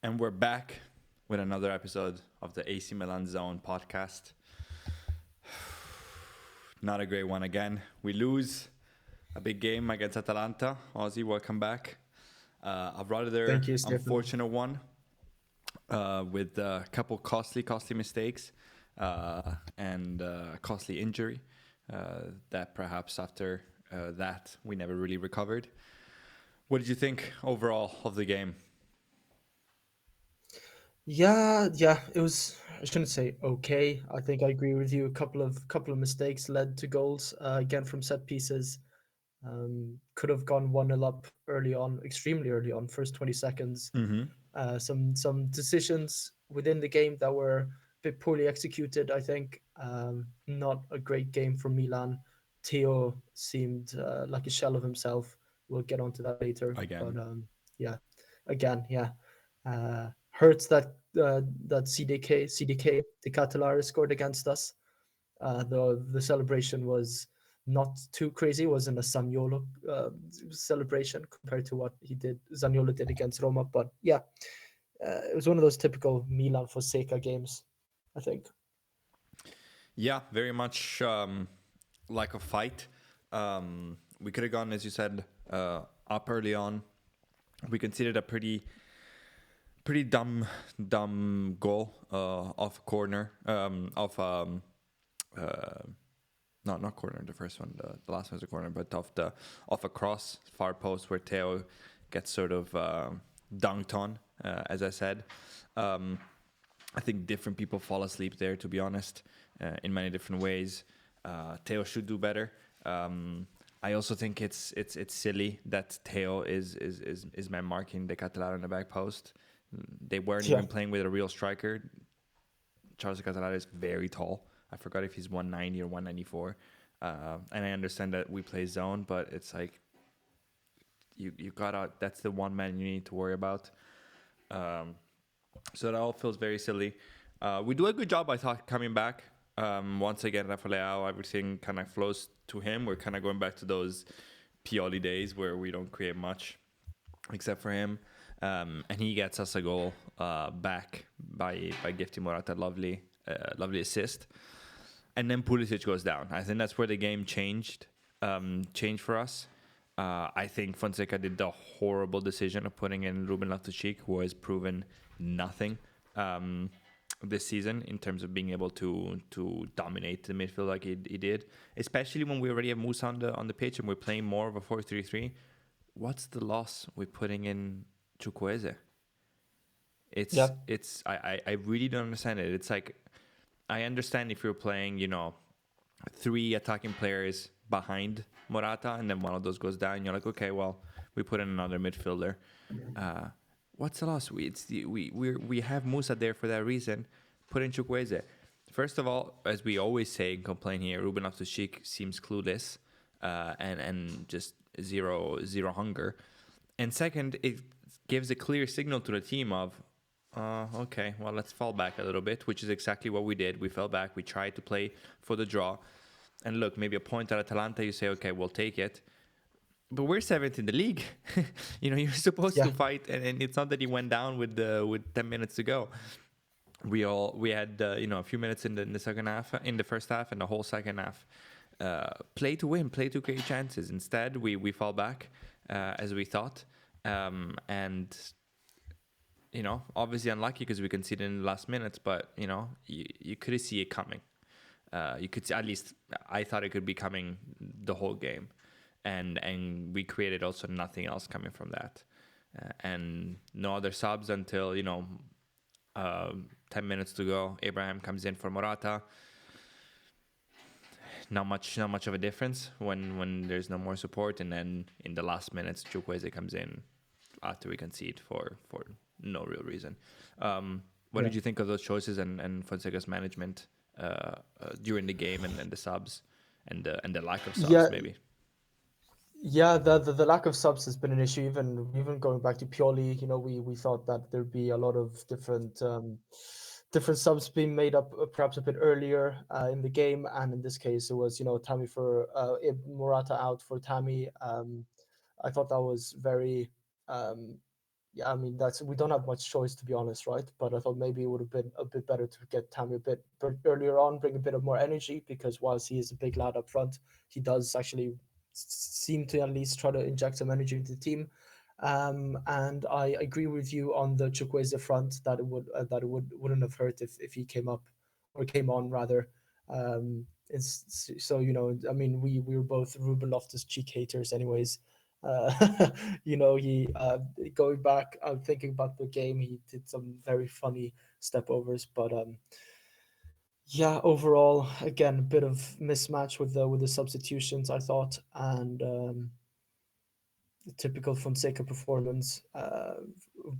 And we're back with another episode of the AC Milan Zone podcast. Not a great one again. We lose a big game against Atalanta. Ozzy, welcome back. A rather Thank you, Stefano. unfortunate one with a couple costly mistakes and costly injury that perhaps after that we never really recovered. What did you think overall of the game? Yeah, it was. I shouldn't say okay. I think I agree with you. A couple of mistakes led to goals. Again, from set pieces. Could have gone 1-0 up early on, extremely early on, first 20 seconds. Mm-hmm. Some decisions within the game that were a bit poorly executed. I think not a great game from Milan. Theo seemed like a shell of himself. We'll get onto that later. But Again. yeah, again, yeah. Hurts that CDK the Catalaris scored against us. The celebration was not too crazy. It wasn't a Zaniolo celebration compared to what Zaniolo did against Roma. But yeah, it was one of those typical Milan Fonseca games, I think. Yeah, very much like a fight. We could have gone, as you said, up early on. We conceded a pretty dumb goal off a corner, uh, not corner, the first one, the last one was a corner, but off a cross, far post where Theo gets sort of dunked on, as I said. I think different people fall asleep there, to be honest, in many different ways. Theo should do better. I also think it's silly that Theo is man marking the Catalan on the back post. They weren't Yeah, even playing with a real striker. Charles Catalan is very tall. I forgot if he's 190 or 194. And I understand that we play zone, but it's like you gotta. That's the one man you need to worry about. Um, So that all feels very silly. We do a good job, I thought, coming back. Once again, Rafael, everything kind of flows to him. We're kind of going back to those Pioli days where we don't create much except for him. And he gets us a goal back by gifting Morata lovely assist. And then Pulisic goes down. I think that's where the game changed for us. I think Fonseca did the horrible decision of putting in Ruben Loftus-Cheek, who has proven nothing this season in terms of being able to dominate the midfield like he did. Especially when we already have Musa on the pitch and we're playing more of a 4-3-3. What's the loss with putting in Chukwueze? yeah, I really don't understand it. It's like I understand if you're playing, three attacking players behind Morata, and then one of those goes down. You're like, okay, well, we put in another midfielder. What's the loss? We have Musa there for that reason. Put in Chukwueze. First of all, as we always say and complain here, Ruben Loftus-Cheek seems clueless and just zero hunger. And second, it gives a clear signal to the team of, okay, well, let's fall back a little bit, which is exactly what we did. We fell back. We tried to play for the draw. And look, maybe a point at Atalanta, you say, okay, we'll take it. But we're seventh in the league. You're supposed yeah, to fight, and it's not that he went down with 10 minutes to go. We had a few minutes in the second half, in the first half, and the whole second half. Play to win, play to create chances. Instead, we fall back as we thought, and obviously unlucky because we conceded in the last minutes. But you could see it coming. You could see, at least I thought it could be coming the whole game, and we created also nothing else coming from that, and no other subs until 10 minutes to go. Abraham comes in for Morata. Not much of a difference when there's no more support, and then in the last minutes, Chukwueze comes in after we concede for no real reason. What yeah. did you think of those choices and Fonseca's management during the game and the subs and the lack of subs Yeah, maybe? yeah, the lack of subs has been an issue. Even going back to Pioli, we thought that there'd be a lot of different subs being made up perhaps a bit earlier in the game, and in this case, it was Tammy for Morata out for Tammy. I thought that was very yeah, I mean that's we don't have much choice to be honest, right? But I thought maybe it would have been a bit better to get Tammy a bit earlier on, bring a bit of more energy because whilst he is a big lad up front, he does actually seem to at least try to inject some energy into the team. And I agree with you on the Chukwueze front that it wouldn't have hurt if he came up or came on rather. So I mean, we were both Ruben Loftus-Cheek haters, anyways. He going back. I'm thinking about the game. He did some very funny step overs, but yeah, overall, again, a bit of mismatch with the substitutions. I thought, and typical Fonseca performance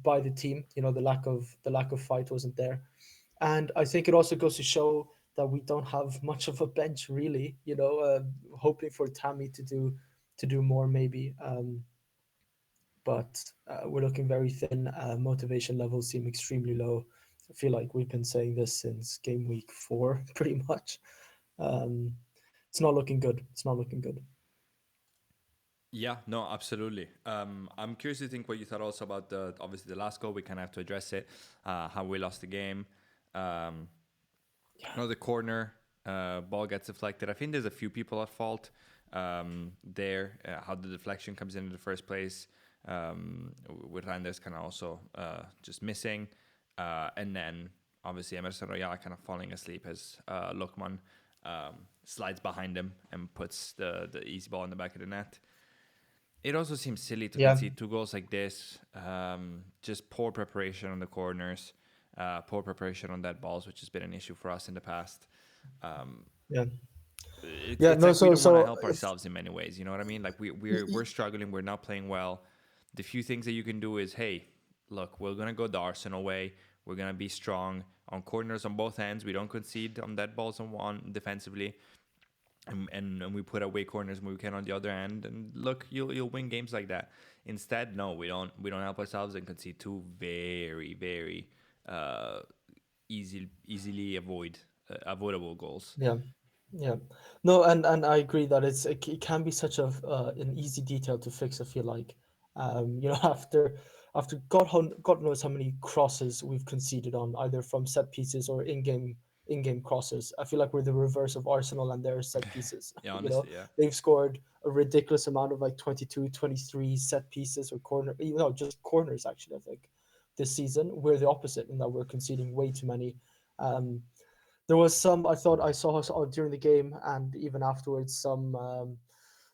by the team. The lack of fight wasn't there, and I think it also goes to show that we don't have much of a bench really. Hoping for Tammy to do more maybe. But we're looking very thin. Motivation levels seem extremely low. I feel like we've been saying this since game week 4, pretty much. Um, it's not looking good. It's not looking good. Yeah, no, absolutely. I'm curious to think what you thought also about the obviously the last goal. We kind of have to address it, how we lost the game. Um, Yeah, no, the corner ball gets deflected. I think there's a few people at fault there. How the deflection comes in the first place, with Randers kind of also just missing, and then obviously Emerson Royal kind of falling asleep as Lokman slides behind him and puts the easy ball in the back of the net. It also seems silly to yeah, concede two goals like this. Just poor preparation on the corners, poor preparation on that balls, which has been an issue for us in the past. Um, yeah, it's yeah. it's No, like we don't want to so help it's ourselves in many ways. You know what I mean? Like y- we're y- we're struggling. We're not playing well. The few things that you can do is, hey, look, we're gonna go the Arsenal way. We're gonna be strong on corners on both ends. We don't concede on that balls on one defensively, and we put away corners when we can on the other end. And look, you'll win games like that. Instead, no, we don't help ourselves and concede two very very uh, easily avoidable goals. yeah. Yeah, no, and I agree that it can be such an easy detail to fix. I feel like, after God knows how many crosses we've conceded on either from set pieces or in game crosses. I feel like we're the reverse of Arsenal and their set pieces. Yeah, honestly, yeah. They've scored a ridiculous amount of like 22, 23 set pieces or just corners actually. I think this season we're the opposite in that we're conceding way too many. Um, there was some I thought I saw during the game and even afterwards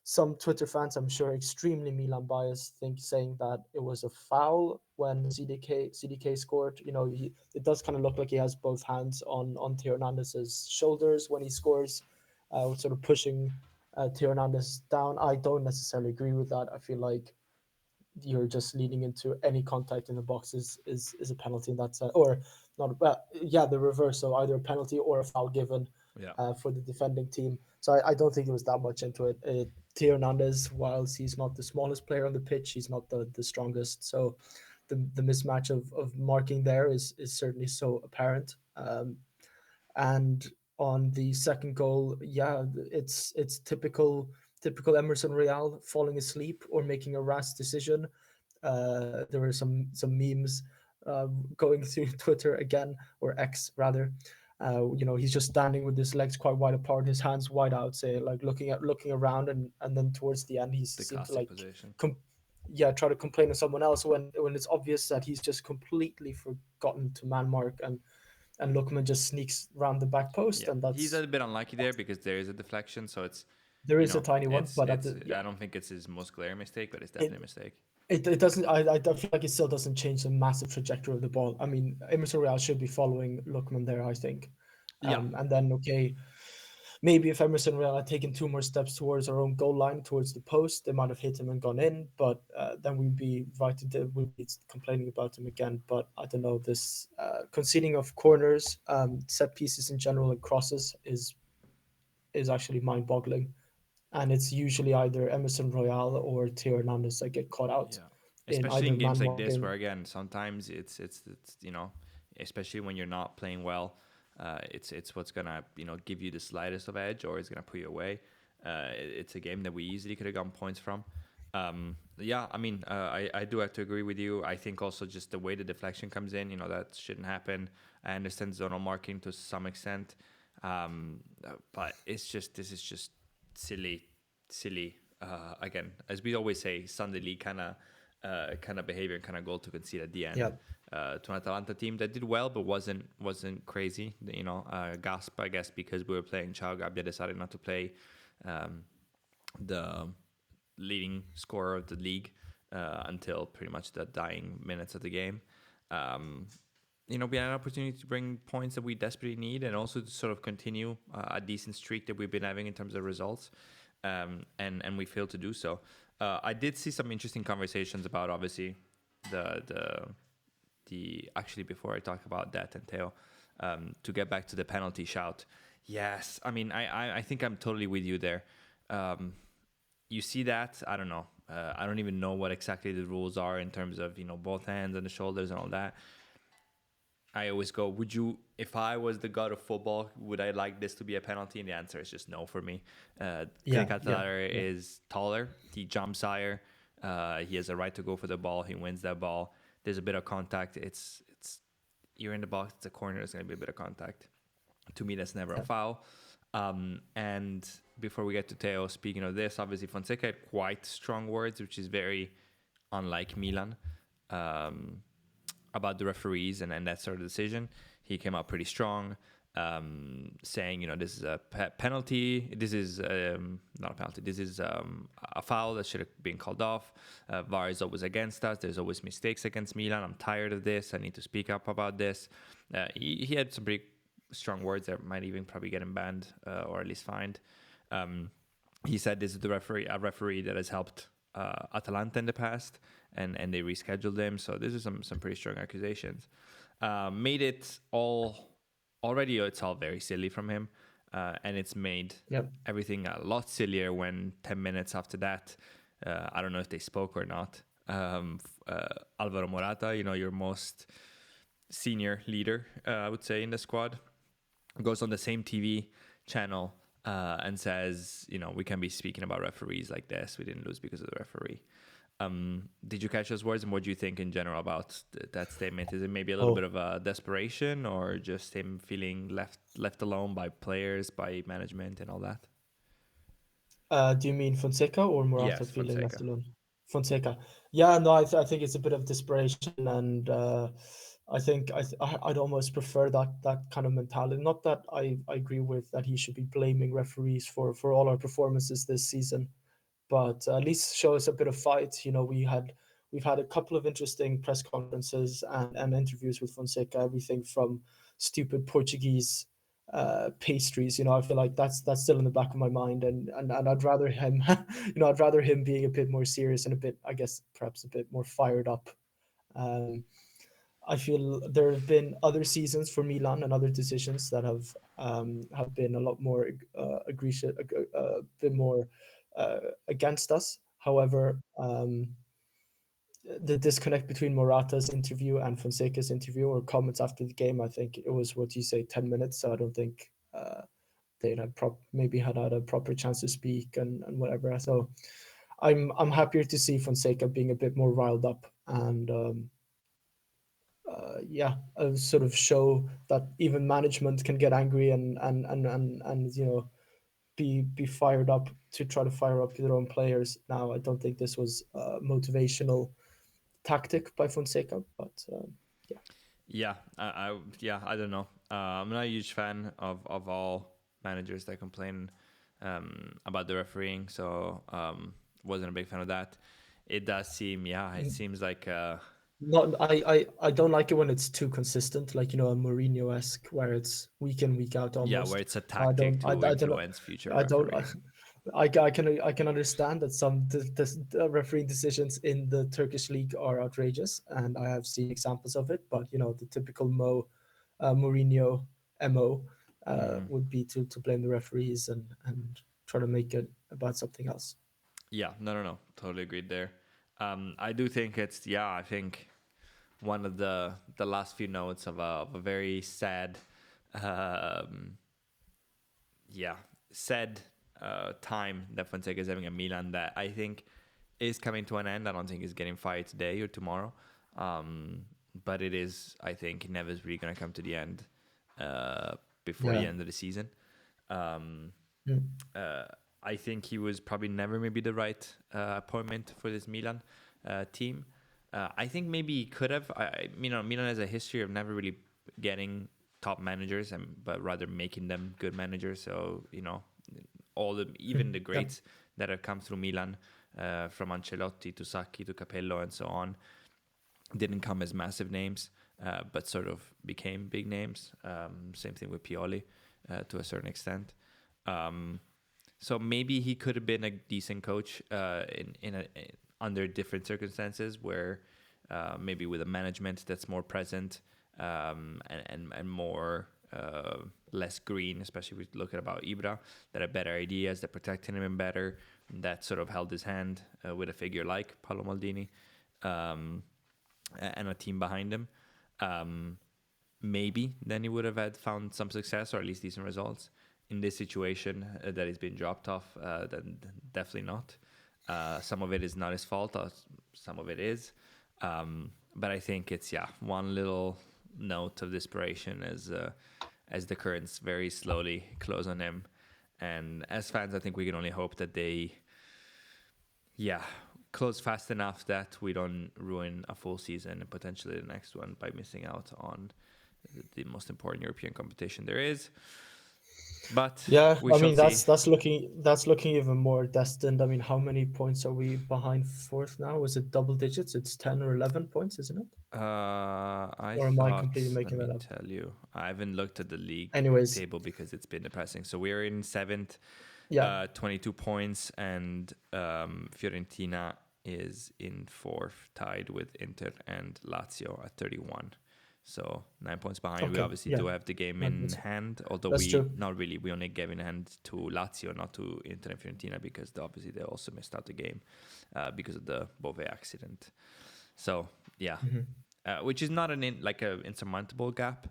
some Twitter fans, I'm sure extremely Milan biased, saying that it was a foul when CDK scored. It does kind of look like he has both hands on Theo Hernandez's shoulders when he scores, sort of pushing Theo Hernandez down. I don't necessarily agree with that. I feel like you're just leaning into any contact in the box is a penalty in that sense, or not. Yeah, the reverse. So either a penalty or a foul given Yeah. for the defending team. So I don't think it was that much into it. Theo Hernandez, whilst he's not the smallest player on the pitch, he's not the strongest. So the mismatch of marking there is certainly so apparent. And on the second goal, yeah, it's typical Emerson Real falling asleep or making a rash decision. There were some memes going through Twitter again, or X rather. He's just standing with his legs quite wide apart, his hands wide out, say like looking around, and then towards the end he The seemed to classic like, position. yeah, try to complain to someone else when it's obvious that he's just completely forgotten to man mark, and Lookman just sneaks around the back post, Yeah, and he's a bit unlucky there because there is a deflection. So it's, there is a tiny one, but at it's. the I yeah, don't think it's his most glaring mistake, but it's definitely a it mistake. it doesn't. I feel like it still doesn't change the massive trajectory of the ball. I mean, Emerson Real should be following Lookman there, I think. Yeah, And then okay, maybe if Emerson Real had taken two more steps towards our own goal line, towards the post, they might have hit him and gone in. But then we'd be complaining about him again. But I don't know. This conceding of corners, set pieces in general, and crosses is actually mind-boggling. And it's usually either Emerson Royale or Theo Hernandez that get caught out yeah. in Especially either in games man like this, marking. where again, sometimes it's especially when you're not playing well, it's what's gonna give you the slightest of edge, or it's gonna put you away. It's a game that we easily could have gotten points from. Yeah, I mean, I do have to agree with you. I think also just the way the deflection comes in, that shouldn't happen. I understand zonal marking to some extent, but this is just silly, silly. Again, as we always say, Sunday league kind of behavior and kind of goal to concede at the end. Yeah, To an Atalanta team that did well, but wasn't crazy. Gasp, I guess, because we were playing Ciao Gabbia decided not to play um, the leading scorer of the league until pretty much the dying minutes of the game. Um, we had an opportunity to bring points that we desperately need, and also to sort of continue a decent streak that we've been having in terms of results, and we failed to do so. I did see some interesting conversations about obviously the actually before I talk about that and Theo, to get back to the penalty shout. Yes, I mean I think I'm totally with you there. You see that, I don't know. I don't even know what exactly the rules are in terms of both hands and the shoulders and all that. I always go, would you, if I was the god of football, would I like this to be a penalty? And the answer is just no for me. yeah, yeah, Clicatelarer yeah, is taller. He jumps higher. He has a right to go for the ball. He wins that ball. There's a bit of contact. It's you're in the box. It's a corner. There's going to be a bit of contact. To me, that's never a yeah, foul. And before we get to Teo, speaking of this, obviously Fonseca had quite strong words, which is very unlike Milan, um, about the referees and that sort of decision. He came out pretty strong, saying, this is a penalty. This is not a penalty. This is a foul that should have been called off. VAR is always against us. There's always mistakes against Milan. I'm tired of this. I need to speak up about this. He had some pretty strong words that might even probably get him banned or at least fined. He said this is a referee that has helped Atalanta in the past, and they rescheduled him. So this is some pretty strong accusations. Made it all already. It's all very silly from him, and it's made yeah, everything a lot sillier when 10 minutes after that, I don't know if they spoke or not. Alvaro Morata, your most senior leader, I would say, in the squad, goes on the same TV channel and says, we can be speaking about referees like this. We didn't lose because of the referee. Did you catch those words, and what do you think in general about that statement? Is it maybe a little bit oh, of a desperation, or just him feeling left alone by players, by management, and all that? Do you mean Fonseca or Morata Yes, feeling left Fonseca. alone? Fonseca. Yeah, no, I think it's a bit of desperation, and I think I'd almost prefer that kind of mentality. Not that I agree with that he should be blaming referees for all our performances this season, but at least show us a bit of fight. We've had a couple of interesting press conferences and interviews with Fonseca. Everything from stupid Portuguese pastries. I feel like that's still in the back of my mind, and I'd rather him, I'd rather him being a bit more serious and a bit, I guess, perhaps a bit more fired up. Um, I feel there have been other seasons for Milan and other decisions that have been a lot more egregious, a bit more against us. However, the disconnect between Morata's interview and Fonseca's interview or comments after the game, I think it was what you say, 10 minutes. So I don't think they'd have maybe had a proper chance to speak and whatever. So I'm happier to see Fonseca being a bit more riled up and yeah, sort of show that even management can get angry and be fired up to try to fire up their own players. Now, I don't think this was a motivational tactic by Fonseca, but yeah, Yeah, I don't know. I'm not a huge fan of all managers that complain about the refereeing, so wasn't a big fan of that. It does seem, yeah, it seems like, not I don't like it when it's too consistent, like a Mourinho esque, where it's week in week out yeah, where almost. it's a So tactic to I don't know. influence future I don't. refereeing. I can understand that some refereeing decisions in the Turkish league are outrageous, and I have seen examples of it. But the typical Mourinho mo Mm. would be to blame the referees and try to make it about something else. Yeah, no, totally agreed there. I do think it's, yeah, I think one of the last few notes of a very sad, um, yeah, sad time that Fonseca is having at Milan, that I think is coming to an end. I don't think he's getting fired today or tomorrow. But it is, I think, inevitably going to come to the end before the Yeah. end of the season. Um, Mm. uh, I think he was probably never maybe the right appointment for this Milan team. I think maybe he could have. Milan has a history of never really getting top managers, but rather making them good managers. So even the Yeah. greats that have come through Milan, from Ancelotti to Sacchi to Capello and so on, didn't come as massive names, but sort of became big names. Same thing with Pioli to a certain extent. Um, so maybe he could have been a decent coach under different circumstances, where maybe with a management that's more present, and more less green, especially if we look at about Ibra, that had better ideas, that protected him better, that sort of held his hand with a figure like Paolo Maldini, and a team behind him. Um, Maybe then he would have had found some success or at least decent results. In this situation that he's been dropped off, then definitely not. Some of it is not his fault, some of it is. But I think it's one little note of desperation as the currents very slowly close on him. And as fans, I think we can only hope that they close fast enough that we don't ruin a full season and potentially the next one by missing out on the most important European competition there is. But Yeah, we I shall mean see. that's looking even more destined. I mean, how many points are we behind fourth now? Is it double digits? It's 10 or 11 points, isn't it? I Or am I completely thought, let making me that up? tell you, I haven't looked at the league Anyways, table because it's been depressing. So we're in seventh, yeah. 22 points, and Fiorentina is in fourth, tied with Inter and Lazio at 31. So 9 points behind. We Okay, obviously yeah. do have the game That- in That's hand, although that's we true. not really. We only gave in hand to Lazio, not to Inter and Fiorentina, because obviously they also missed out the game because of the Bove accident. So yeah, Hmm. which is not like a insurmountable gap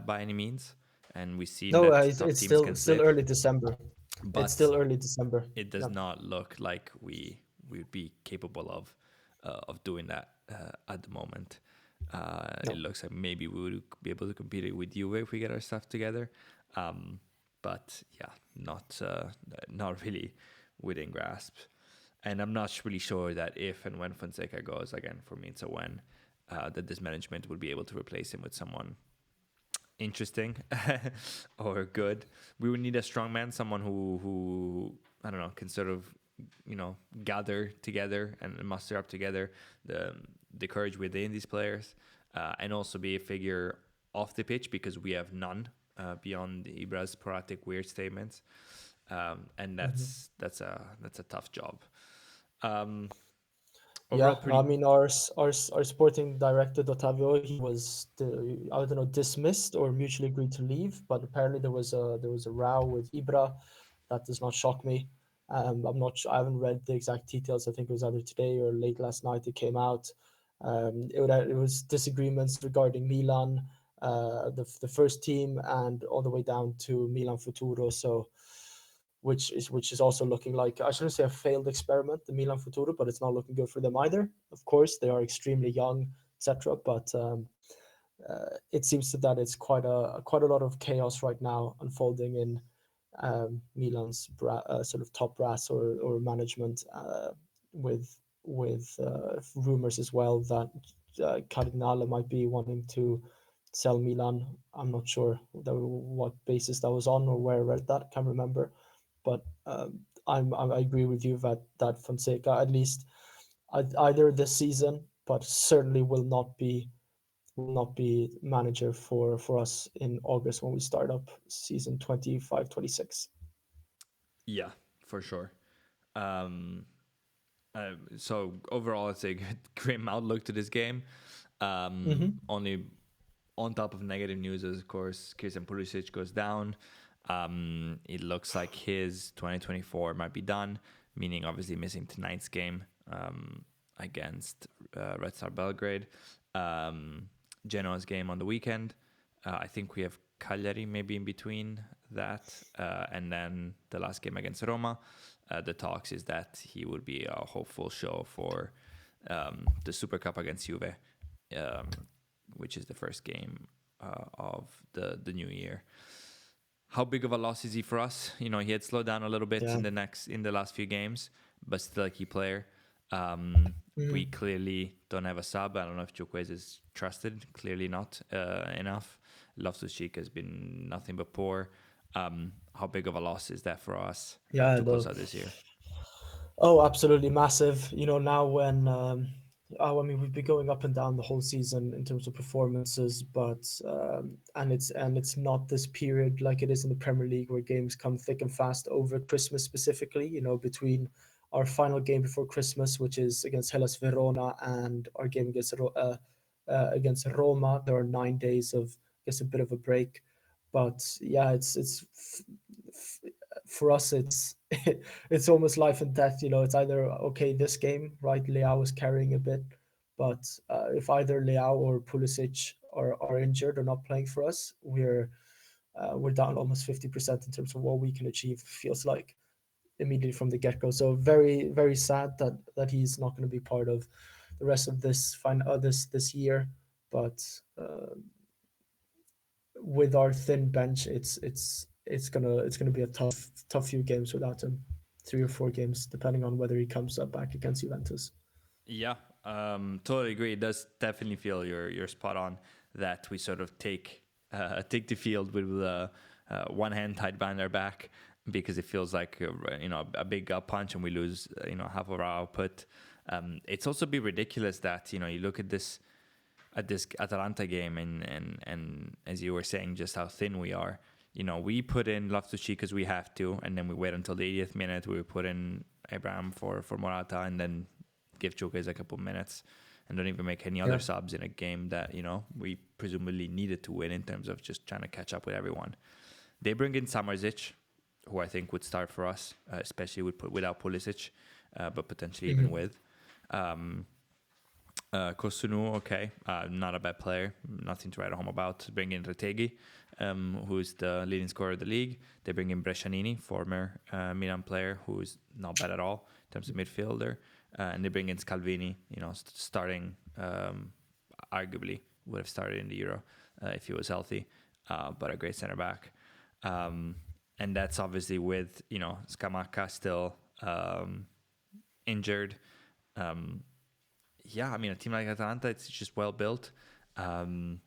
by any means, and we've seen No, that it's, top it's teams still can still slip, early December. It's but still early December. it does Yeah. not look like we would be capable of doing that at the moment. It No. looks like maybe we would be able to compete with Juve if we get our stuff together, but not really within grasp. And I'm not really sure that if and when Fonseca goes, again, for me, it's a when, that this management would be able to replace him with someone interesting or good. We would need a strong man, someone who I don't know, can sort of gather together and muster up together the courage within these players, and also be a figure off the pitch, because we have none beyond Ibra's sporadic weird statements, and Mhm. that's a tough job. Um, Overall, Yeah, I pretty. mean, our sporting director Ottavio, he was I don't know, dismissed or mutually agreed to leave, but apparently there was a row with Ibra. That does not shock me. I'm not sure, I haven't read the exact details. I think it was either today or late last night it came out. It was disagreements regarding Milan, the first team, and all the way down to Milan Futuro. So which is also looking like, I shouldn't say a failed experiment, the Milan Futuro, but it's not looking good for them either. Of course, they are extremely young, etc. But it seems that it's quite a lot of chaos right now unfolding in Milan's sort of top brass or management, with rumors as well that Cardinale might be wanting to sell Milan. I'm not sure what basis that was on or where I read that. Can't remember, but I agree with you that Fonseca, at least either this season, but certainly will not be manager for us in August when we start up season 25-26. Yeah, for sure. Um, so overall, it's a good, grim outlook to this game. Mm-hmm. Only on top of negative news, of course, Christian Pulisic goes down. It looks like his 2024 might be done, meaning obviously missing tonight's game against Red Star Belgrade. Um, Genoa's game on the weekend. I think we have Cagliari maybe in between that, and then the last game against Roma. the talks is that he would be a hopeful show for the Super Cup against Juve, um, which is the first game of the new year. How big of a loss is he for us? You know, he had slowed down a little bit Yeah. in the last few games, but still a key player. We Mhm. clearly don't have a sub. I don't know if Chukwueze is trusted. Clearly not enough. Loftus-Cheek has been nothing but poor. How big of a loss is that for us Yeah. to close out this year? Oh, absolutely massive. Now when I mean, we've been going up and down the whole season in terms of performances, but and it's not this period like it is in the Premier League where games come thick and fast over Christmas specifically. Between our final game before Christmas, which is against Hellas Verona, and our game against Roma, there are 9 days of, I guess, a bit of a break. But yeah, for us, it's almost life and death. It's either okay, this game, right? Leao is carrying a bit, but if either Leao or Pulisic are injured or not playing for us, we're down almost 50% in terms of what we can achieve. Feels like immediately from the get go. So very very sad that he's not going to be part of the rest of this year. But with our thin bench, it's gonna be a tough few games without him, 3 or 4 games, depending on whether he comes up back against Juventus. Yeah, totally agree. It does definitely feel you're spot on that we sort of take the field with one hand tied behind our back because it feels like a big gut punch and we lose half of our output. It's also be ridiculous that you look at this Atalanta game and as you were saying just how thin we are. We put in Loftus-Cheek because we have to, and then we wait until the 80th minute. We put in Abraham for Morata, and then give Chukwueze a couple minutes, and don't even make any other Yeah, subs in a game that we presumably needed to win in terms of just trying to catch up with everyone. They bring in Samardzic, who I think would start for us, especially without Pulisic, but potentially even hmm, with. Um, Kosunu, okay, not a bad player, nothing to write home about. Bring in Retegi, who's the leading scorer of the league. They bring in Brescianini, former Milan player, who's not bad at all in terms of midfielder. And they bring in Scalvini, starting, arguably would have started in the Euro if he was healthy, but a great center back. Um, and that's obviously with, Scamacca still injured. Um, yeah, I mean, a team like Atalanta, it's just well built, um,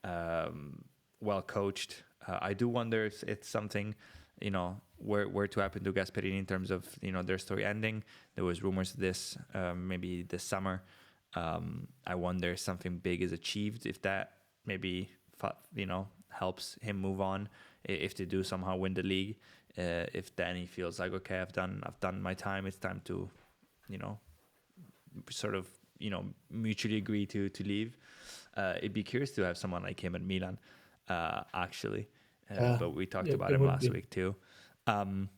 um, well coached. I do wonder if it's something, were to happen to Gasperini in terms of their story ending. There was rumors of this maybe this summer. I wonder if something big is achieved, if that maybe helps him move on. If they do somehow win the league, if then he feels like okay, I've done my time. It's time to you know sort of mutually agree to leave. It'd be curious to have someone like him at Milan, actually. yeah, But we talked about it him would last be. week too. Um,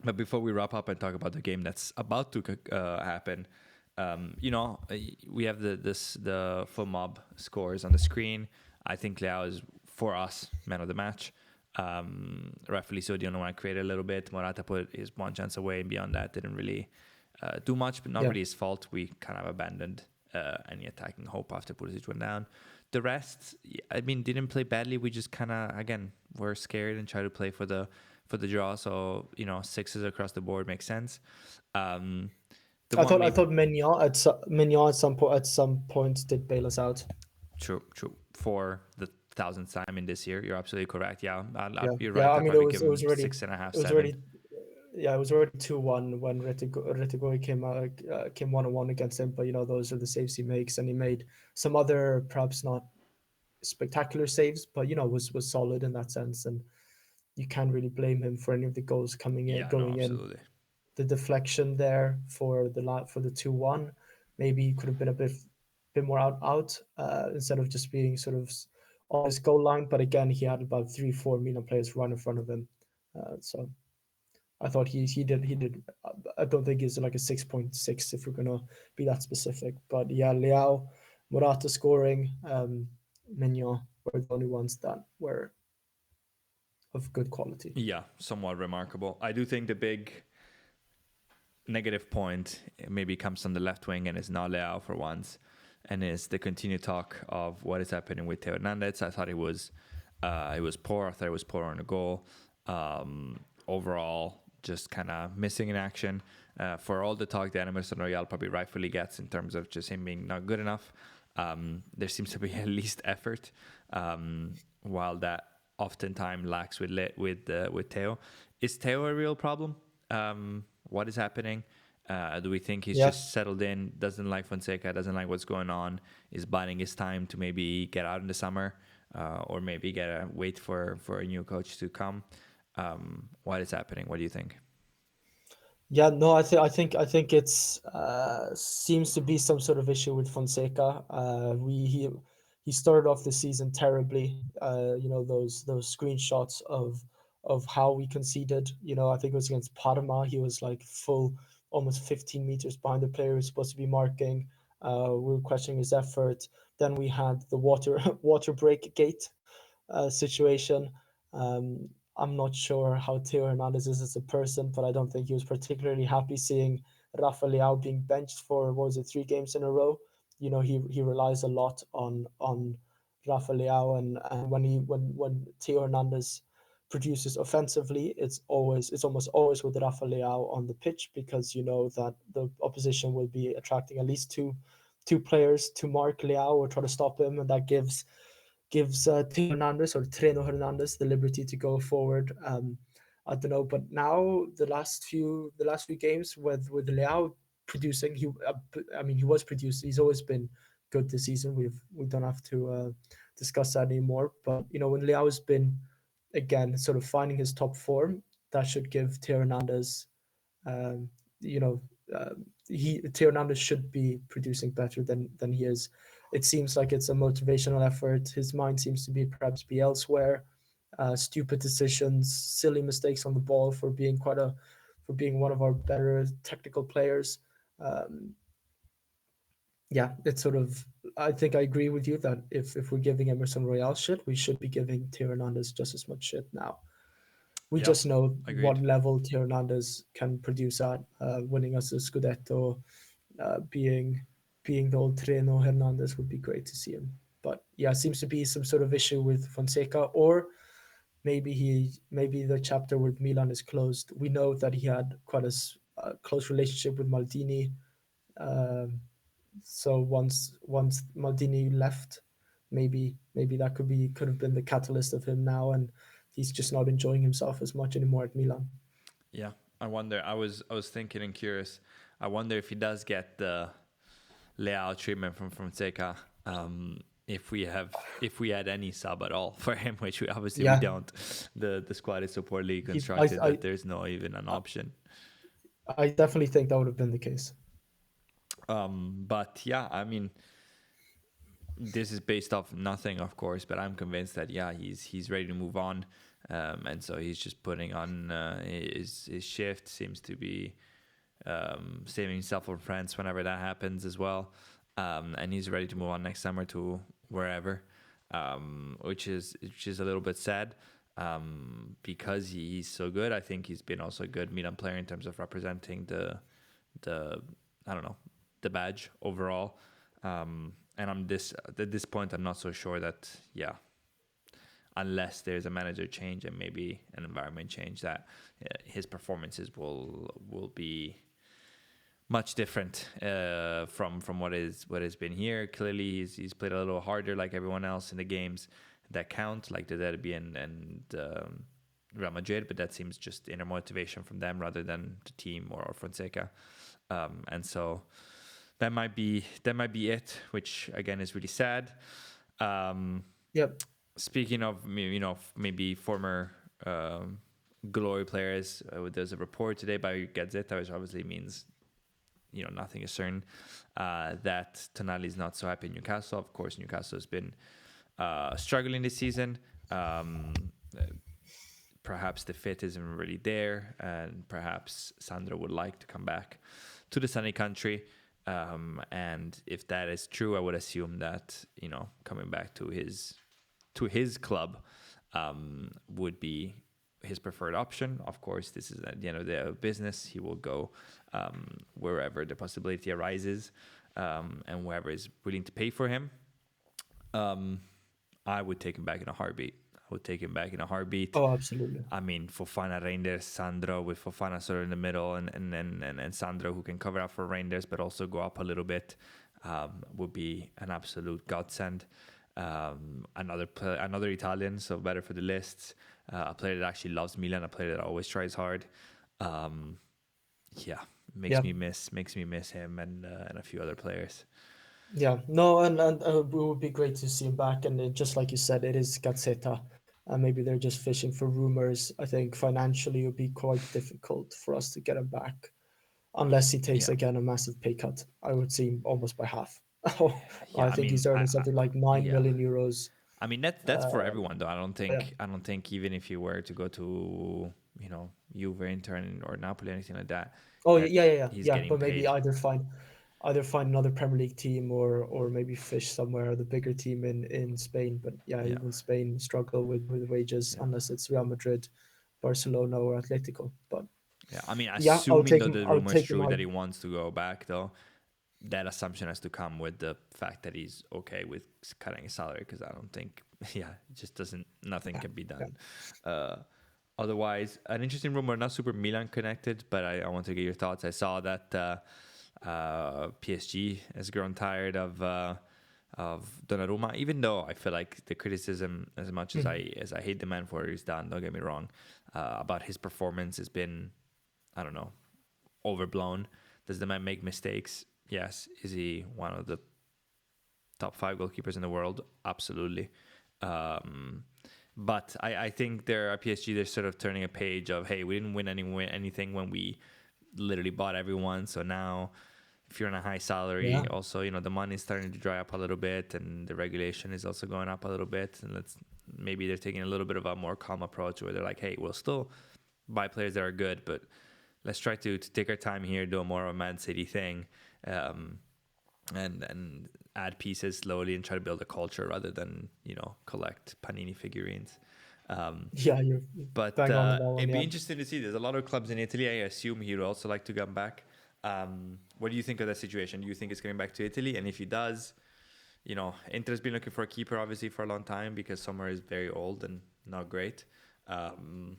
but before we wrap up and talk about the game that's about to happen, we have the full mob scores on the screen. I think Leao is for us man of the match. Rightfully so. The only one created a little bit. Morata put his one chance away, and beyond that, didn't really do much. But not Yeah, really his fault. We kind of abandoned any attacking hope after Pulisic went down. The rest, I mean, didn't play badly. We just kind of again were scared and tried to play for the draw. So sixes across the board makes sense. Um, the I one thought I maybe thought Mignon at some point did bail us out. true for the thousandth time in this year. You're absolutely correct. Yeah, Yeah, you're yeah. right. I I'd mean, it probably was give it was him already six and a half, it was 7. already yeah, it was already 2-1 when Retegui came 1-1 against him. But those are the saves he makes, and he made some other perhaps not spectacular saves, but was solid in that sense, and you can't really blame him for any of the goals Yeah, no, going in. absolutely. The deflection there for the 2-1, maybe he could have been a bit more out instead of just being sort of on his goal line. But again, he had about 3-4 Milan players run in front of him, so I thought he did. I don't think he's like a 6.6 if we're gonna be that specific. But yeah, Leao, Morata scoring, Mignon were the only ones that were of good quality. Yeah, somewhat remarkable. I do think the big negative point maybe comes on the left wing and is not Leao for once, and is the continued talk of what is happening with Theo Hernandez. I thought it was poor. I thought it was poor on the goal. Overall, just kind of missing in action. For all the talk that Emerson Royal probably rightfully gets in terms of just him being not good enough, there seems to be at least effort, while that oftentimes lacks with Theo. Is Theo a real problem? What is happening? Do we think he's Yeah. just settled in, doesn't like Fonseca, doesn't like what's going on, is biding his time to maybe get out in the summer, or maybe wait for a new coach to come? What is happening? What do you think? Yeah, no, I think it's seems to be some sort of issue with Fonseca. He started off the season terribly. Those screenshots of how we conceded. I think it was against Parma. He was like full, almost 15 meters behind the player who's supposed to be marking. We were questioning his effort. Then we had the water break gate situation. Um, I'm not sure how Theo Hernandez is as a person, but I don't think he was particularly happy seeing Rafa Leao being benched for, what was it, 3 games in a row. He relies a lot on Rafa Leao, and when Theo Hernandez produces offensively, it's almost always with Rafa Leao on the pitch, because you know that the opposition will be attracting at least two players to mark Leao or try to stop him, and that gives Theo Hernandez or Treno Hernandez the liberty to go forward. I don't know, but now the last few games with Leao producing, he was produced. He's always been good this season. We don't have to discuss that anymore. But when Leao's been again sort of finding his top form, that should give Theo Hernandez um, you know, Theo Hernandez should be producing better than he is. It seems like it's a motivational effort. His mind seems to be perhaps be elsewhere. Stupid decisions, silly mistakes on the ball for being one of our better technical players. Um, yeah, it's sort of. I think I agree with you that if we're giving Emerson Royale shit, we should be giving Theo Hernandez just as much shit now. We Yeah, just know what agreed. level Theo Hernandez can produce at, winning us a Scudetto, being the old Treno Hernandez would be great to see him. But yeah, it seems to be some sort of issue with Fonseca, or maybe the chapter with Milan is closed. We know that he had quite a close relationship with Maldini. Um, so once Maldini left, maybe that could have been the catalyst of him now, and he's just not enjoying himself as much anymore at Milan. Yeah, I wonder. I was thinking and curious. I wonder if he does get the layout treatment from Fonseca. If we had any sub at all for him, which obviously we Yeah, don't. The squad is so poorly he, constructed that there's no even an option. I definitely think that would have been the case. But yeah, I mean, this is based off nothing, of course, but I'm convinced that yeah, he's ready to move on, and so he's just putting on his shift. Seems to be saving himself from France whenever that happens as well, and he's ready to move on next summer to wherever, which is a little bit sad. Because he's so good, I think he's been also a good Milan player in terms of representing the I don't know, the badge overall. And at this point, I'm not so sure that yeah, unless there's a manager change and maybe an environment change, that his performances will be much different from what has been here. Clearly, he's played a little harder, like everyone else in the games that count, like the Derby and Real Madrid. But that seems just inner motivation from them rather than the team or Fonseca. And so that might be it, which again is really sad. Um, Yep. Speaking of maybe former glory players, there's a report today by Gazzetta, which obviously means nothing is certain, that Tonali is not so happy in Newcastle. Of course, Newcastle has been struggling this season. Perhaps the fit isn't really there, and perhaps Sandro would like to come back to the sunny country. And if that is true, I would assume that coming back to his club would be his preferred option. Of course, this is at the end of the business. He will go wherever the possibility arises, and whoever is willing to pay for him. I would take him back in a heartbeat. I would take him back in a heartbeat. Oh, absolutely. I mean, Fofana, Reinders, Sandro, with Fofana sort of in the middle, and Sandro who can cover up for Reinders but also go up a little bit, would be an absolute godsend. Another Italian, so better for the lists. A player that actually loves Milan, a player that always tries hard. Yeah, Yeah. makes me miss him and a few other players. Yeah, no, and it would be great to see him back. And just like you said, it is Gazzetta. Maybe they're just fishing for rumors. I think financially it would be quite difficult for us to get him back unless he takes Yeah, again a massive pay cut. I would see almost by half. yeah. I I think he's mean, earning something like nine yeah. million euros. I mean that's for everyone though. Yeah. I don't think even if you were to go to Juve, Inter, or Napoli, anything like that, Oh that he's yeah. getting But maybe paid. either find another Premier League team or maybe fish somewhere the bigger team in Spain. But yeah, Yeah, even Spain struggle with wages yeah, unless it's Real Madrid, Barcelona, or Atletico. But yeah. I mean, yeah, assuming though the I would rumor's take him true out. that he wants to go back, though, that assumption has to come with the fact that he's okay with cutting his salary, because I don't think, yeah, it just doesn't. Nothing Yeah, can be yeah. done. Uh, Otherwise, an interesting rumor, not super Milan connected, but I want to get your thoughts. I saw that PSG has grown tired of Donnarumma, even though I feel like the criticism, as much as Mhm. I hate the man for what he's done, don't get me wrong, about his performance has been, I don't know, overblown. Does the man make mistakes? Yes. Is he one of the top 5 goalkeepers in the world? Absolutely. Um, but I think they're at PSG. They're sort of turning a page of, hey, we didn't win anything when we literally bought everyone. So now, if you're on a high Yeah, salary, also the money is starting to dry up a little bit, and the regulation is also going up a little bit. And maybe they're taking a little bit of a more calm approach, where they're like, hey, we'll still buy players that are good, but let's try to take our time here, do a more of a Man City thing, um, and add pieces slowly and try to build a culture rather than collect Panini figurines. Um, yeah, you're but bang on that one. it'd be Yeah. interesting to see. There's a lot of clubs in Italy. I assume he would also like to come back. What do you think of that situation? Do you think it's coming back to Italy? And if he does, Inter's been looking for a keeper obviously for a long time, because Sommer is very old and not great. Um,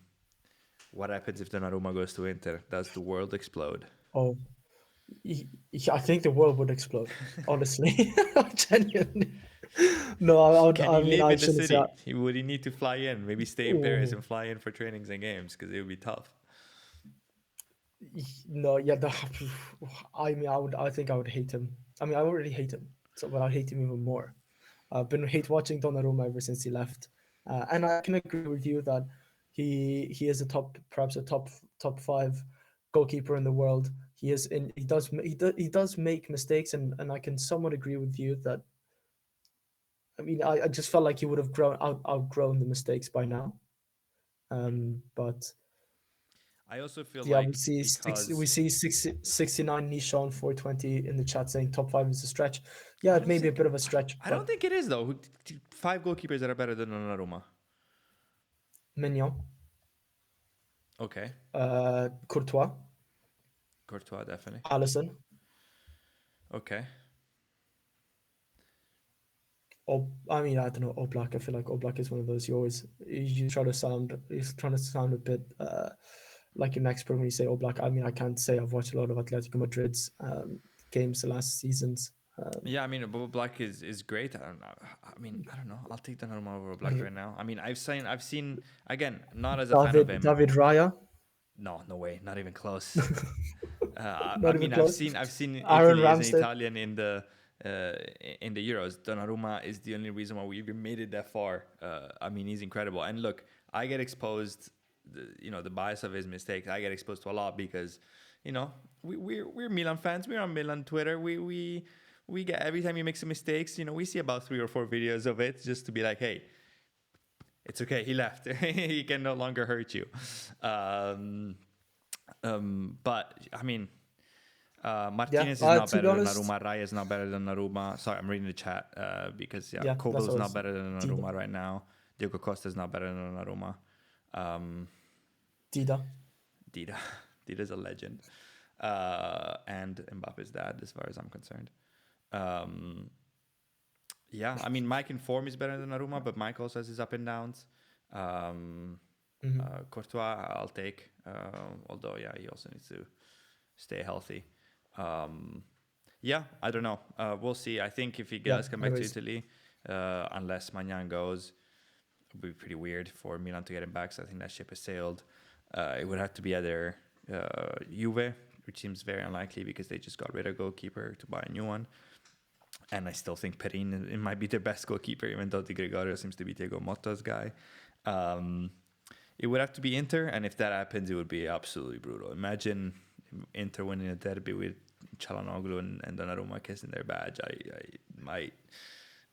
what happens if Donnarumma goes to Inter? Does the world explode? Oh, I think the world would explode. Honestly, genuinely. No, I would. Can I he mean, live I in the shouldn't say. city? Would he need to fly in? Maybe stay in Paris Ooh, and fly in for trainings and games, because it would be tough. no, yeah. I mean, I would. I think I would hate him. I mean, I already hate him, so but I'd hate him even more. I've been hate watching Donnarumma ever since he left, and I can agree with you that he is a perhaps a top five goalkeeper in the world. He is in. He does make mistakes, and I can somewhat agree with you that. I mean, I just felt like he would have outgrown the mistakes by now. But I also feel yeah, like because we see 69 Nishon 420 in the chat saying top five is a stretch. I Yeah, it don't may be a think bit of a stretch, I don't but think it is though. 5 goalkeepers that are better than Donnarumma. Mignon, Okay, Courtois, Courtois definitely. Allison. Okay, I mean, I don't know. Oblak. I feel like Oblak is one of those you try to sound. He's trying to sound a bit like an expert when you say Oblak. I mean, I can't say I've watched a lot of Atletico Madrid's games the last seasons. Um, yeah. I mean, Black is great. I don't know. I mean, I don't know. I'll take Donnarumma over Black right now. I mean, I've seen again. Not as a fan of him. David Raya, No, no way. Not even close. I not mean, even close. I've seen Aaron Italy as an Ramsdale. Italian uh, in the Euros. Donnarumma is the only reason why we even made it that far. I mean, he's incredible. And look, I get exposed. The bias of his mistakes. I get exposed to a lot because, we're Milan fans. We're on Milan Twitter. We get, every time he makes some mistakes. We see about 3 or 4 videos of it just to be like, hey, it's okay. He left. He can no longer hurt you. Um, but I mean, Yeah. Martinez is not To be better than honest, Naruma. Raya is not better than Naruma. Sorry, I'm reading the chat because yeah, yeah, Kobo that's is what I not was better than seeing. Naruma right now. Diogo Costa is not better than Naruma. Dida. Dida. Dida's a legend. And Mbappe's dad, as far as I'm concerned. Um, yeah, I mean, Mike in form is better than Aruma, but Mike also has his up and downs. Um, Hmm. Courtois, I'll take. Although, yeah, he also needs to stay healthy. Um, yeah, I don't know. We'll see. I think if he Yeah. does come back to Anyways, Italy, unless Magnan goes, it would be pretty weird for Milan to get him back. So I think that ship has sailed. It would have to be either Juve, which seems very unlikely because they just got rid of goalkeeper to buy a new one. And I still think Perin it might be the best goalkeeper, even though Di Gregorio seems to be Diego Motta's guy. Um, it would have to be Inter, and if that happens, it would be absolutely brutal. Imagine Inter winning a derby with Çalhanoğlu and Donnarumma kissing their badge.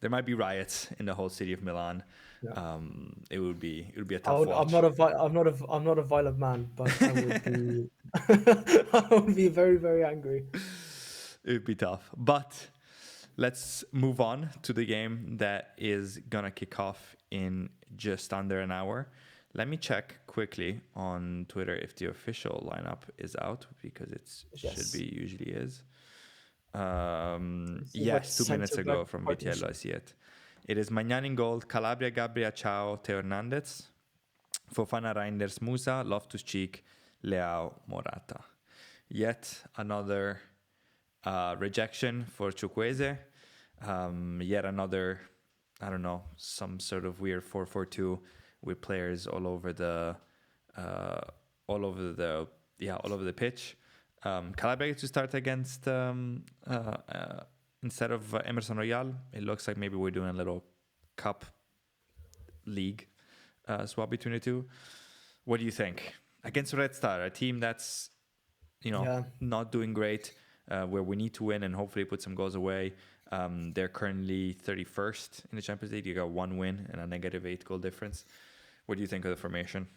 There might be riots in the whole city of Milan. yeah. It would be a tough I'm watch. not I'm not a violent man, but I would be I would be very very angry. It would be tough. But let's move on to the game that is gonna kick off in just under an hour. Let me check quickly on Twitter if the official lineup is out because it should Yes. be usually is. Let's see what Yes, 2 minutes centre back ago from Vitiello, I partnership. see it. It is Magnan in goal, Calabria, Gabbria, Ciao, Teo Hernandez, Fofana, Reinders, Musa, Loftus-Cheek, Leao, Morata. Yet another rejection for Chukwueze. Yet another, I don't know, some sort of weird 4-4-2 with players uh, all over the pitch. Calabria to start against instead of Emerson Royal. It looks like maybe we're doing a little cup league swap between the two. What do you think against Red Star, a team that's Yeah. not doing great, where we need to win and hopefully put some goals away? They're currently 31st in the Champions League. You got one win and a -8 goal difference. What do you think of the formation?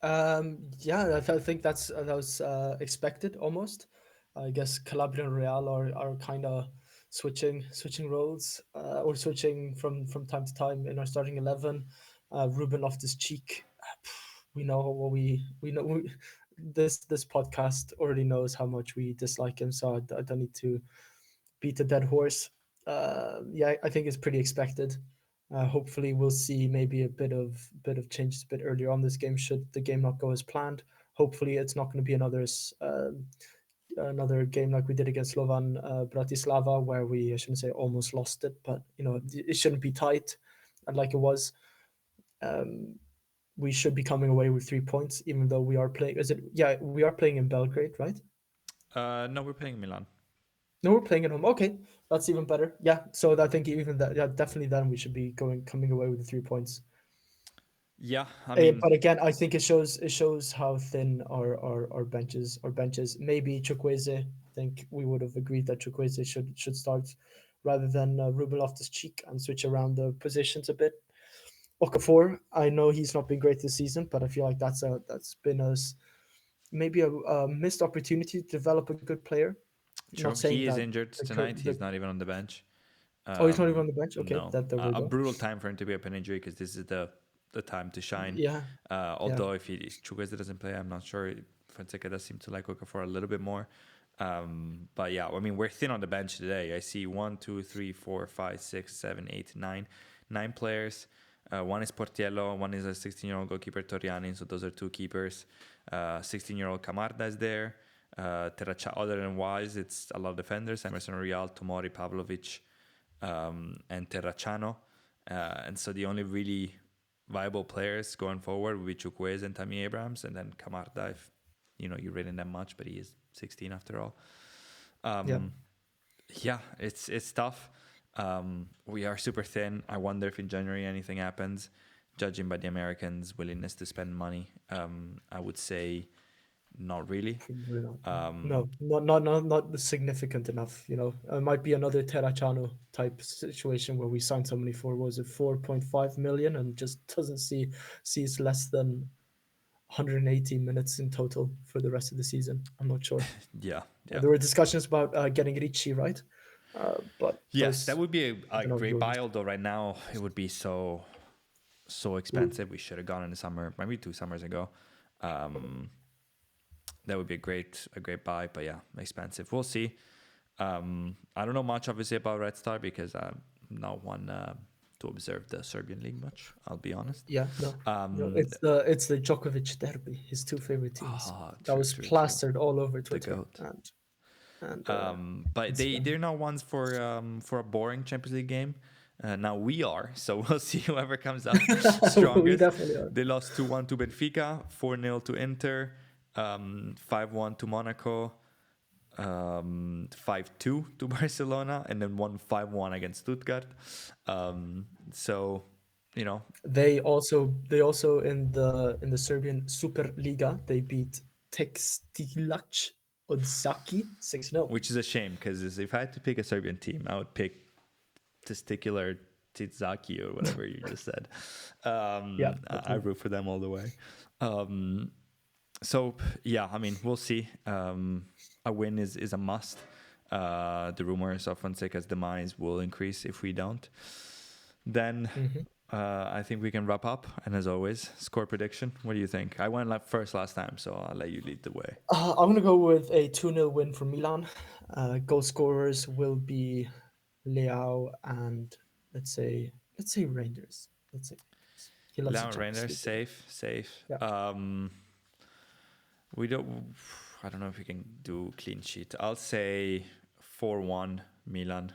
Yeah, I think that was expected almost. I guess Calabria and Real are kind of switching roles or switching from time to time in our starting 11. Ruben Loftus-Cheek, we know what we know. This podcast already knows how much we dislike him, so I don't need to beat a dead horse. Yeah, I think it's pretty expected. Hopefully, we'll see maybe a bit of changes a bit earlier on this game should the game not go as planned. Hopefully, it's not going to be another game like we did against Slovan Bratislava, where I shouldn't say almost lost it, but it shouldn't be tight like it was. Um, we should be coming away with 3 points, even though we are playing. Is it? Yeah, we are playing in Belgrade, right? No, we're playing Milan. No, we're playing at home. Okay, that's even better. Yeah, so I think even that, yeah, definitely then we should be coming away with the 3 points. Yeah, I mean, But again, I think it shows how thin our benches. Maybe Chukwueze. I think we would have agreed that Chukwueze should start rather than Ruben Loftus-Cheek and switch around the positions a bit. Okafor, I know he's not been great this season, but I feel like that's been maybe a missed opportunity to develop a good player. Not true. saying He is that injured the tonight. the He's not even on the bench. oh, he's not even on the bench. Okay, No, that there we a go. brutal time for him to be up in injury because this is the time to shine. Yeah, yeah, Although if Chukwueze doesn't play, I'm not sure. Fonseca does seem to like Okafor a little bit more. But yeah, I mean we're thin on the bench today. I see 1, 2, 3, 4, 5, 6, 7, 8, 9 players. One is Portiello, one is a 16-year-old goalkeeper Toriani, so those are two keepers. 16-year-old Camarda is there. Other than Wise, it's a lot of defenders: Emerson Real, Tomori, Pavlovic, and Terracciano. And so the only really viable players going forward will be Chukwueze and Tammy Abrams, and then Camarda if you're rating them much, but he is 16 after all. yeah. Yeah, it's tough. We are super thin. I wonder if in January anything happens. Judging by the Americans' willingness to spend money, I would say not really. Probably not. Um, No, not significant enough. It might be another Terracciano type situation where we sign somebody for what was it 4.5 million and just doesn't sees less than 180 minutes in total for the rest of the season. I'm not sure. yeah, yeah. There were discussions about getting Ricci, right? But Yes, that those would be I a don't know if great you'll buy, although right now it would be so so expensive. We should have gone in the summer, maybe 2 summers ago. Um, that would be a great buy, but yeah, expensive. We'll see. I don't know much obviously about Red Star because I'm not one to observe the Serbian league much. I'll be honest. Yeah, no, no, Um, it's the Djokovic derby, his two favorite teams. That true, was true, true. plastered all over The Twitter goat. and But Instagram. they're not ones for a boring Champions League game. Now we are, so we'll see whoever comes out We strongest. definitely are. They lost 2-1 to Benfica, 4-0 to Inter, 5-1 to Monaco, 5-2 to Barcelona, and then won 5-1 against Stuttgart. So, you know, They also in the Serbian Superliga they beat Tekstilac Odzaki 6-0. which is a shame because if I had to pick a Serbian team, I would pick Testicular Tizaki or whatever you just said. Yeah, I root for them all the way. So yeah, I mean, we'll see. A win is a must. The rumors of Fonseca's demise will increase if we don't. Then I think we can wrap up. And as always, score prediction. What do you think? I went first last time, so I'll let you lead the way. I'm gonna go with a 2-0 win for Milan. Goal scorers will be Leao and let's say Rangers. Let's say Rangers. He loves the Leon Champions Reiner, League. safe. Yeah. We don't. I don't know if we can do clean sheet. I'll say 4-1 Milan.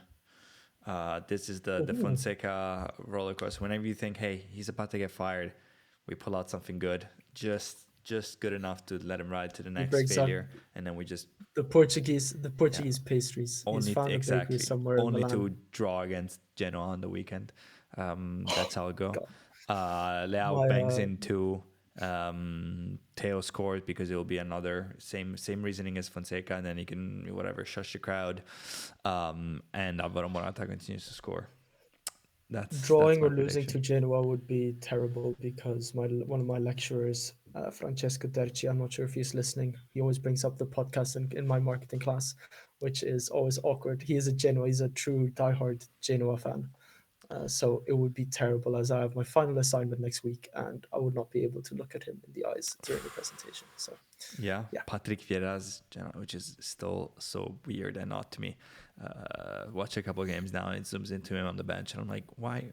This is the Ooh. Fonseca roller coaster. Whenever you think, hey, he's about to get fired, we pull out something good, just good enough to let him ride to the He next breaks out failure, and then we just the Portuguese pastries. He's found a bakery exactly somewhere in only to Milan. draw against Genoa on the weekend. That's how it go. God. Leao My bangs into Teo scores because it will be another same reasoning as Fonseca, and then he can whatever shush the crowd. And Alvaro Morata continues to score. That's Drawing my or losing prediction. to Genoa would be terrible because one of my lecturers, Francesco Derci, I'm not sure if he's listening. He always brings up the podcast in my marketing class, which is always awkward. He is a Genoa. He's a true diehard Genoa fan. So it would be terrible as I have my final assignment next week and I would not be able to look at him in the eyes during the presentation. So Yeah, yeah. Patrick Vieira's, which is still so weird and odd to me. Watch a couple of games now, and it zooms into him on the bench, and I'm like, why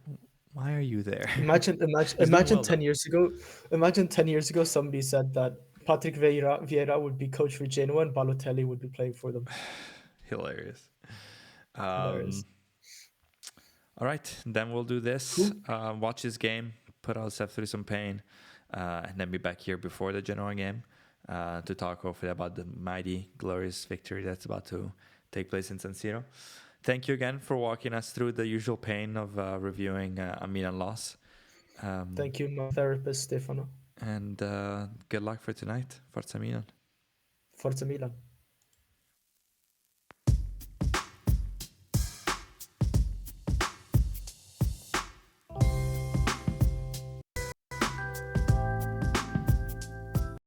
are you there? Imagine, imagine, He's doing imagine well 10 though. years ago. Imagine 10 years ago, somebody said that Patrick Vieira would be coach for Genoa and Balotelli would be playing for them. Hilarious. Hilarious. Um, all right, then we'll do this. Cool. Watch this game, put ourselves through some pain, and then be back here before the Genoa game to talk hopefully about the mighty, glorious victory that's about to take place in San Siro. Thank you again for walking us through the usual pain of reviewing a Milan loss. Thank you, my therapist, Stefano. And good luck for tonight. Forza Milan. Forza Milan.